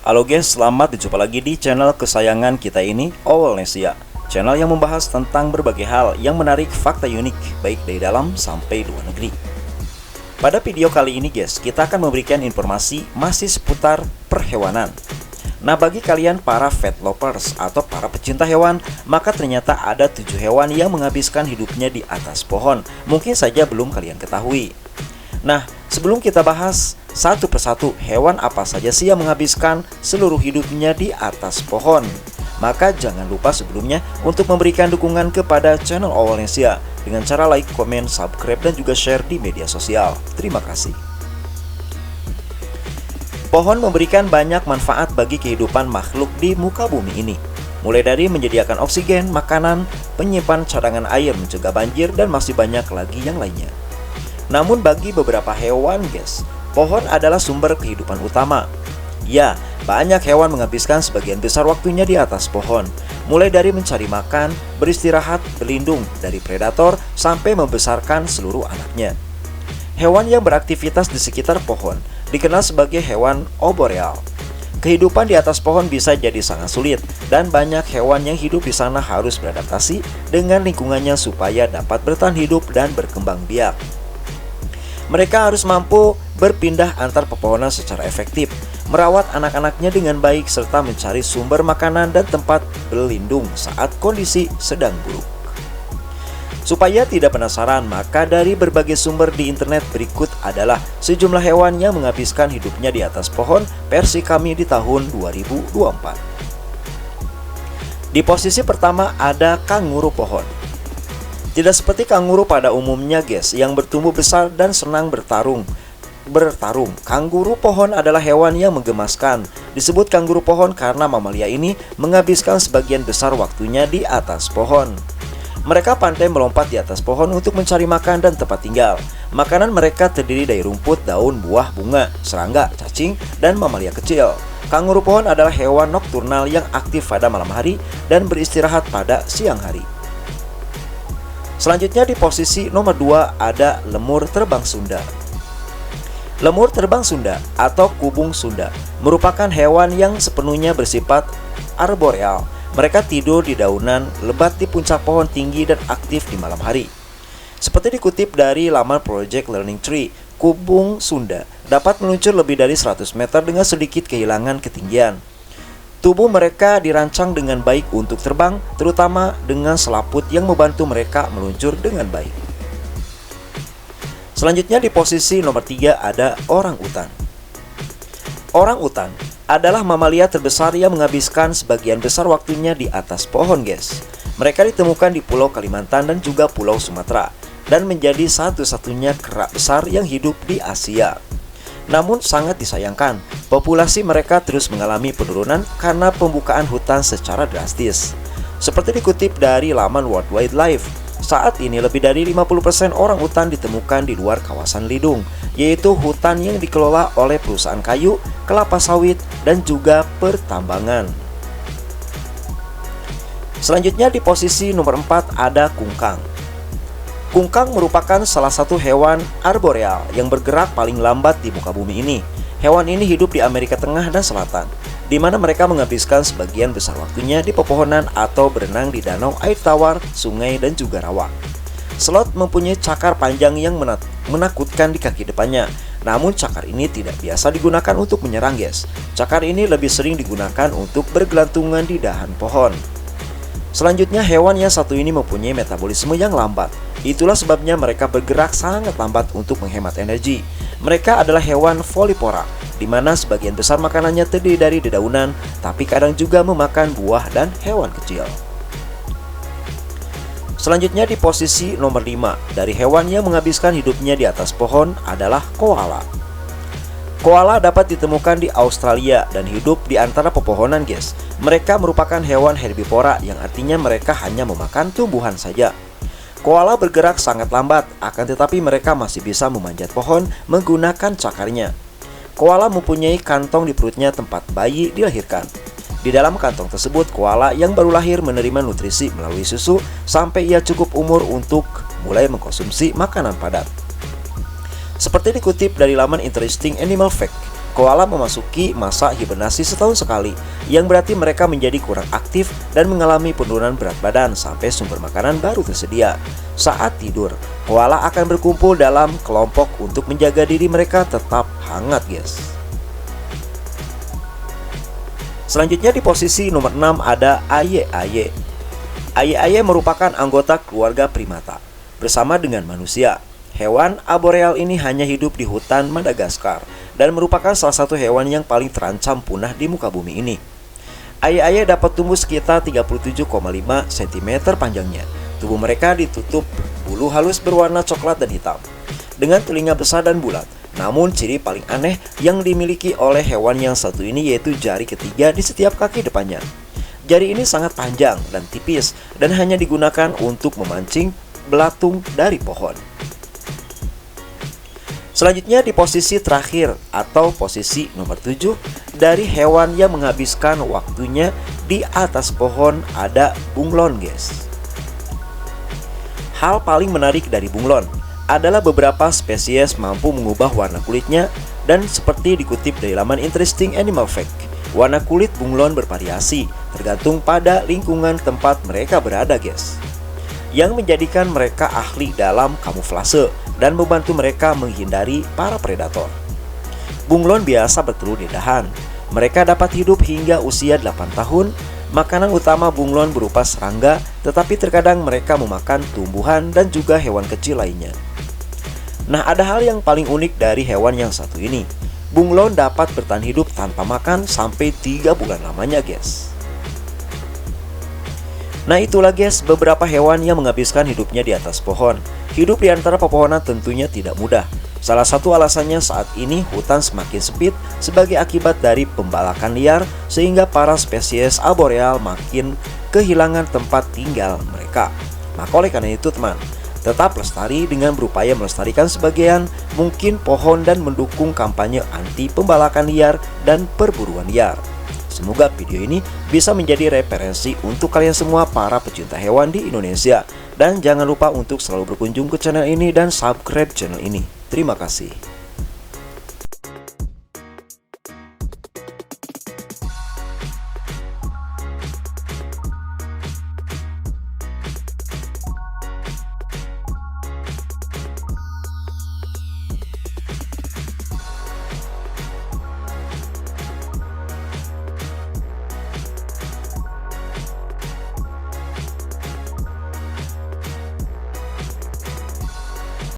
Halo guys, selamat berjumpa lagi di channel kesayangan kita ini, Owlnesia. Channel yang membahas tentang berbagai hal yang menarik, fakta unik, baik dari dalam sampai luar negeri. Pada video kali ini guys, kita akan memberikan informasi masih seputar perhewanan. Nah, bagi kalian para pet lovers atau para pecinta hewan, maka ternyata ada 7 hewan yang menghabiskan hidupnya di atas pohon. Mungkin saja belum kalian ketahui. Nah, sebelum kita bahas satu persatu hewan apa saja sih yang menghabiskan seluruh hidupnya di atas pohon, maka jangan lupa sebelumnya untuk memberikan dukungan kepada channel Owlnesia dengan cara like, komen, subscribe, dan juga share di media sosial. Terima kasih. Pohon memberikan banyak manfaat bagi kehidupan makhluk di muka bumi ini. Mulai dari menyediakan oksigen, makanan, penyimpan cadangan air, mencegah banjir, dan masih banyak lagi yang lainnya. Namun bagi beberapa hewan guys, pohon adalah sumber kehidupan utama. Ya, banyak hewan menghabiskan sebagian besar waktunya di atas pohon. Mulai dari mencari makan, beristirahat, berlindung dari predator, sampai membesarkan seluruh anaknya. Hewan yang beraktivitas di sekitar pohon dikenal sebagai hewan arboreal. Kehidupan di atas pohon bisa jadi sangat sulit, dan banyak hewan yang hidup di sana harus beradaptasi dengan lingkungannya supaya dapat bertahan hidup dan berkembang biak. Mereka harus mampu berpindah antar pepohonan secara efektif, merawat anak-anaknya dengan baik, serta mencari sumber makanan dan tempat berlindung saat kondisi sedang buruk. Supaya tidak penasaran, maka dari berbagai sumber di internet berikut adalah sejumlah hewan yang menghabiskan hidupnya di atas pohon versi kami di tahun 2024. Di posisi pertama ada kanguru pohon. Tidak seperti kanguru pada umumnya guys, yang bertumbuh besar dan senang bertarung. Kanguru pohon adalah hewan yang menggemaskan. Disebut kanguru pohon karena mamalia ini menghabiskan sebagian besar waktunya di atas pohon. Mereka pandai melompat di atas pohon untuk mencari makan dan tempat tinggal. Makanan mereka terdiri dari rumput, daun, buah, bunga, serangga, cacing, dan mamalia kecil. Kanguru pohon adalah hewan nokturnal yang aktif pada malam hari dan beristirahat pada siang hari. Selanjutnya di posisi nomor 2 ada lemur terbang Sunda. Lemur terbang Sunda atau kubung Sunda merupakan hewan yang sepenuhnya bersifat arboreal. Mereka tidur di daunan lebat di puncak pohon tinggi dan aktif di malam hari. Seperti dikutip dari laman Project Learning Tree, kubung Sunda dapat meluncur lebih dari 100 meter dengan sedikit kehilangan ketinggian. Tubuh mereka dirancang dengan baik untuk terbang, terutama dengan selaput yang membantu mereka meluncur dengan baik. Selanjutnya di posisi nomor 3 ada orang utan. Orang utan adalah mamalia terbesar yang menghabiskan sebagian besar waktunya di atas pohon guys. Mereka ditemukan di Pulau Kalimantan dan juga Pulau Sumatera, dan menjadi satu-satunya kera besar yang hidup di Asia. Namun sangat disayangkan, populasi mereka terus mengalami penurunan karena pembukaan hutan secara drastis. Seperti dikutip dari laman World Wildlife, saat ini lebih dari 50% orang utan ditemukan di luar kawasan lindung, yaitu hutan yang dikelola oleh perusahaan kayu, kelapa sawit, dan juga pertambangan. Selanjutnya di posisi nomor 4 ada kungkang. Kungkang merupakan salah satu hewan arboreal yang bergerak paling lambat di muka bumi ini. Hewan ini hidup di Amerika Tengah dan Selatan, di mana mereka menghabiskan sebagian besar waktunya di pepohonan atau berenang di danau, air tawar, sungai, dan juga rawa. Sloth mempunyai cakar panjang yang menakutkan di kaki depannya. Namun cakar ini tidak biasa digunakan untuk menyerang guys. Cakar ini lebih sering digunakan untuk bergelantungan di dahan pohon. Selanjutnya hewan yang satu ini mempunyai metabolisme yang lambat. Itulah sebabnya mereka bergerak sangat lambat untuk menghemat energi. Mereka adalah hewan folipora, di mana sebagian besar makanannya terdiri dari dedaunan, tapi kadang juga memakan buah dan hewan kecil. Selanjutnya di posisi nomor 5 dari hewan yang menghabiskan hidupnya di atas pohon adalah koala. Koala dapat ditemukan di Australia dan hidup di antara pepohonan guys. Mereka merupakan hewan herbivora yang artinya mereka hanya memakan tumbuhan saja. Koala bergerak sangat lambat, akan tetapi mereka masih bisa memanjat pohon menggunakan cakarnya. Koala mempunyai kantong di perutnya tempat bayi dilahirkan. Di dalam kantong tersebut, koala yang baru lahir menerima nutrisi melalui susu sampai ia cukup umur untuk mulai mengkonsumsi makanan padat. Seperti dikutip dari laman Interesting Animal Fact, Koala memasuki masa hibernasi setahun sekali, yang berarti mereka menjadi kurang aktif dan mengalami penurunan berat badan sampai sumber makanan baru tersedia. Saat tidur, koala akan berkumpul dalam kelompok untuk menjaga diri mereka tetap hangat, guys. Selanjutnya di posisi nomor 6 ada aye-aye. Aye-aye merupakan anggota keluarga primata. Bersama dengan manusia, hewan arboreal ini hanya hidup di hutan Madagaskar dan merupakan salah satu hewan yang paling terancam punah di muka bumi ini. Aye-aye dapat tumbuh sekitar 37,5 cm panjangnya. Tubuh mereka ditutup bulu halus berwarna coklat dan hitam, dengan telinga besar dan bulat. Namun ciri paling aneh yang dimiliki oleh hewan yang satu ini yaitu jari ketiga di setiap kaki depannya. Jari ini sangat panjang dan tipis dan hanya digunakan untuk memancing belatung dari pohon. Selanjutnya di posisi terakhir atau posisi nomor 7 dari hewan yang menghabiskan waktunya di atas pohon ada bunglon, guys. Hal paling menarik dari bunglon adalah beberapa spesies mampu mengubah warna kulitnya, dan seperti dikutip dari laman Interesting Animal Fact, warna kulit bunglon bervariasi tergantung pada lingkungan tempat mereka berada, guys, yang menjadikan mereka ahli dalam kamuflase dan membantu mereka menghindari para predator. Bunglon biasa bertelur di dahan. Mereka dapat hidup hingga usia 8 tahun. Makanan utama bunglon berupa serangga, tetapi terkadang mereka memakan tumbuhan dan juga hewan kecil lainnya. Nah, ada hal yang paling unik dari hewan yang satu ini. Bunglon dapat bertahan hidup tanpa makan sampai 3 bulan lamanya, guys. Nah, itulah guys beberapa hewan yang menghabiskan hidupnya di atas pohon. Hidup di antara pepohonan tentunya tidak mudah. Salah satu alasannya saat ini hutan semakin sempit sebagai akibat dari pembalakan liar, sehingga para spesies arboreal makin kehilangan tempat tinggal mereka. Maka oleh karena itu teman, tetap lestari dengan berupaya melestarikan sebagian mungkin pohon dan mendukung kampanye anti pembalakan liar dan perburuan liar. Semoga video ini bisa menjadi referensi untuk kalian semua para pecinta hewan di Indonesia. Dan jangan lupa untuk selalu berkunjung ke channel ini dan subscribe channel ini. Terima kasih.